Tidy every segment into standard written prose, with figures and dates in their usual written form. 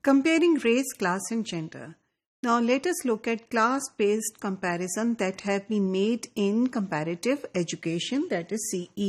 Comparing race, class, and gender. Now let us look at class-based comparison that have been made in comparative education, that is CE.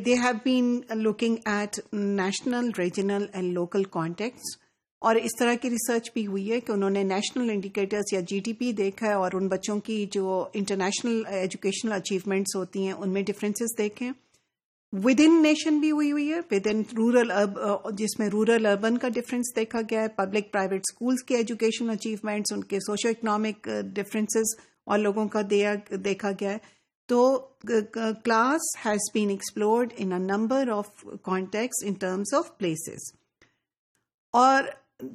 They have been looking at national, regional and local contexts. اور اس طرح کی research بھی ہوئی ہے کہ انہوں نے national indicators یا جی ڈی پی دیکھا ہے اور ان بچوں کی جو انٹرنیشنل ایجوکیشنل اچیومنٹس ہوتی ہیں ان میں ڈفرینسز دیکھیں. ود ان نیشن بھی ہوئی ہے, ود ان رورل جس میں رورل اربن کا ڈفرینس دیکھا گیا ہے, پبلک پرائیویٹ اسکولس کے ایجوکیشن اچیومنٹس, ان کے سوشو اکنامک ڈفرینسز اور لوگوں کا دیکھا گیا ہے. تو class has been explored in a number of contacts in terms of places. اور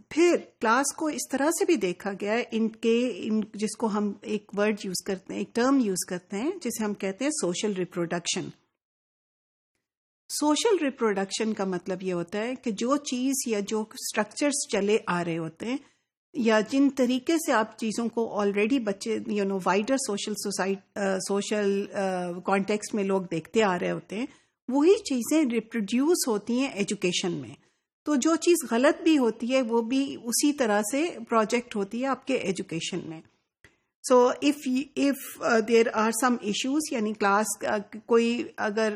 پھر کلاس کو اس طرح سے بھی دیکھا گیا ہے ان جس کو ہم ایک ورڈ یوز کرتے ہیں, ایک ٹرم یوز کرتے ہیں جسے ہم کہتے ہیں سوشل ریپروڈکشن. سوشل ریپروڈکشن کا مطلب یہ ہوتا ہے کہ جو چیز یا جو اسٹرکچرز چلے آ رہے ہوتے ہیں یا جن طریقے سے آپ چیزوں کو آلریڈی بچے وائڈر سوشل کانٹیکسٹ میں لوگ دیکھتے آ رہے ہوتے ہیں, وہی چیزیں ریپروڈیوس ہوتی ہیں ایجوکیشن میں. تو جو چیز غلط بھی ہوتی ہے وہ بھی اسی طرح سے پروجیکٹ ہوتی ہے آپ کے ایجوکیشن میں. So if there are some issues, یعنی کلاس کوئی اگر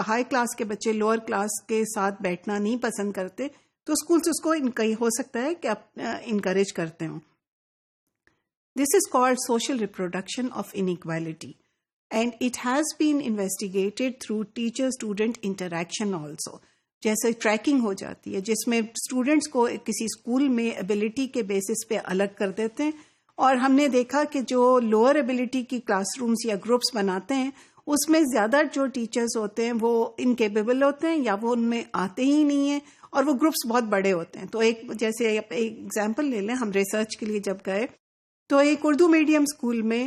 ہائی کلاس کے بچے لوور کلاس کے ساتھ بیٹھنا نہیں پسند کرتے تو اسکولس اس کو ہو سکتا ہے کہ انکریج کرتے ہوں. This is called social reproduction of inequality and it has been investigated through teacher student interaction also. جیسے ٹریکنگ ہو جاتی ہے جس میں اسٹوڈینٹس کو کسی اسکول میں ایبلٹی کے بیسس پہ الگ کر دیتے ہیں, اور ہم نے دیکھا کہ جو لوور ایبلٹی کی کلاس رومز یا گروپس بناتے ہیں اس میں زیادہ جو ٹیچرز ہوتے ہیں وہ انکیپیبل ہوتے ہیں یا وہ ان میں آتے ہی نہیں ہیں, اور وہ گروپس بہت بڑے ہوتے ہیں. تو جیسے ایک ایگزامپل لے لیں, ہم ریسرچ کے لیے جب گئے تو ایک اردو میڈیم اسکول میں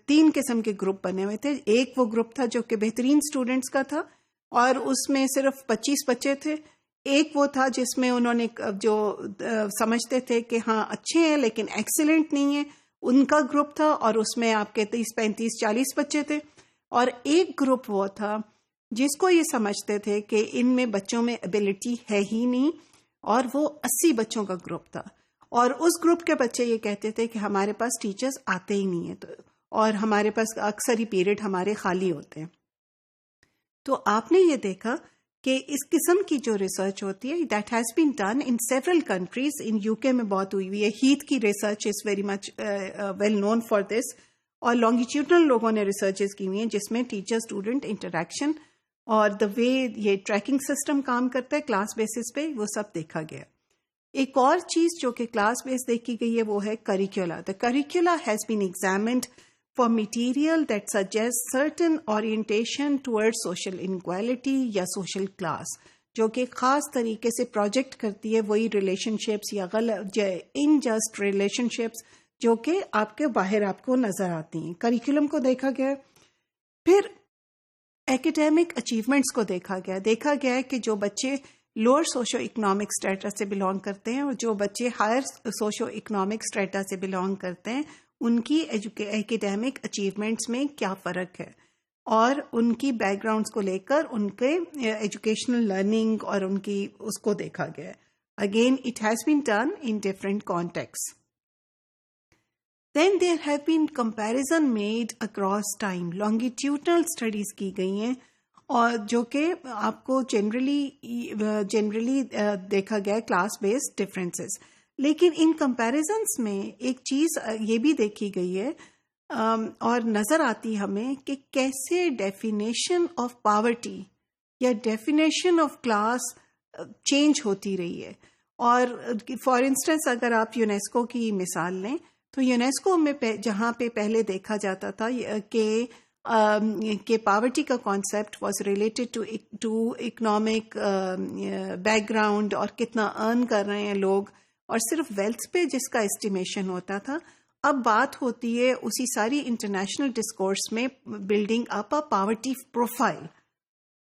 3 قسم کے گروپ بنے ہوئے تھے. ایک وہ گروپ تھا جو کہ بہترین اسٹوڈینٹس کا تھا اور اس میں صرف 25 بچے تھے. ایک وہ تھا جس میں انہوں نے جو سمجھتے تھے کہ ہاں اچھے ہیں لیکن ایکسیلنٹ نہیں ہیں, ان کا گروپ تھا اور اس میں آپ کے 30 35 40 بچے تھے. اور ایک گروپ وہ تھا جس کو یہ سمجھتے تھے کہ ان میں بچوں میں ایبلٹی ہے ہی نہیں, اور وہ 80 بچوں کا گروپ تھا. اور اس گروپ کے بچے یہ کہتے تھے کہ ہمارے پاس ٹیچرز آتے ہی نہیں ہیں اور ہمارے پاس اکثر ہی پیریڈ ہمارے خالی ہوتے ہیں. تو آپ نے یہ دیکھا کہ اس قسم کی جو ریسرچ ہوتی ہے that has been done in several countries. In UK میں بہت ہوئی ہے. ہیتھ کی research is very much well known for this, اور لانگیٹیوڈنل لوگوں نے ریسرچز کی ہوئی ہیں جس میں ٹیچر اسٹوڈنٹ انٹریکشن اور دا وے یہ ٹریکنگ سسٹم کام کرتا ہے کلاس بیسس پہ, وہ سب دیکھا گیا. ایک اور چیز جو کہ کلاس بیس دیکھی گئی ہے وہ ہے curricula. The curricula has been examined for material that suggests certain orientation towards social inequality یا social class, جو کہ خاص طریقے سے پروجیکٹ کرتی ہے وہی ریلیشن شپس یا انجسٹ ریلیشن شپس جو کہ آپ کے باہر آپ کو نظر آتی ہیں. کریکولم کو دیکھا گیا. پھر ایکیڈیمک اچیومنٹس کو دیکھا گیا ہے کہ جو بچے لوور سوشو اکنامک اسٹیٹا سے بلانگ کرتے ہیں اور جو بچے ہائر سوشو اکنامک اسٹیٹا سے بلانگ کرتے ہیں ان کی ایکیڈیمک اچیومنٹس میں کیا فرق ہے, اور ان کی بیک گراؤنڈس کو لے کر ان کے ایجوکیشنل لرننگ اور ان کی اس کو دیکھا گیا. Again it has been done in different context. Then there have been comparison made across time. Longitudinal studies کی گئی ہیں اور جو کہ آپ کو جنرلی دیکھا گیا کلاس بیسڈ ڈفرینسز. لیکن ان کمپیریزنس میں ایک چیز یہ بھی دیکھی گئی ہے اور نظر آتی ہمیں کہ کیسے ڈیفینیشن آف پاورٹی یا ڈیفینیشن آف کلاس چینج ہوتی رہی ہے. اور فار انسٹنس اگر آپ یونیسکو کی مثال لیں تو یونیسکو میں جہاں پہ پہلے دیکھا جاتا تھا کہ پاورٹی کا concept was related to economic background اور کتنا ارن کر رہے ہیں لوگ, اور صرف ویلتھ پہ جس کا اسٹیمیشن ہوتا تھا, اب بات ہوتی ہے اسی ساری انٹرنیشنل ڈسکورس میں بلڈنگ اپ اے پاورٹی پروفائل.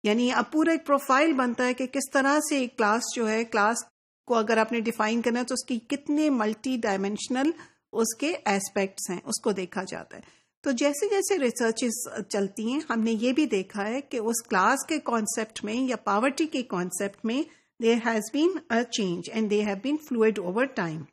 یعنی اب پورا ایک پروفائل بنتا ہے کہ کس طرح سے ایک کلاس جو ہے, کلاس کو اگر آپ نے ڈیفائن کرنا ہے تو اس کی کتنے ملٹی ڈائمینشنل اس کے ایسپیکٹس ہیں اس کو دیکھا جاتا ہے. تو جیسے جیسے ریسرچز چلتی ہیں ہم نے یہ بھی دیکھا ہے کہ اس کلاس کے کانسیپٹ میں یا پاورٹی کے کانسیپٹ میں there has been a change and they have been fluid over time.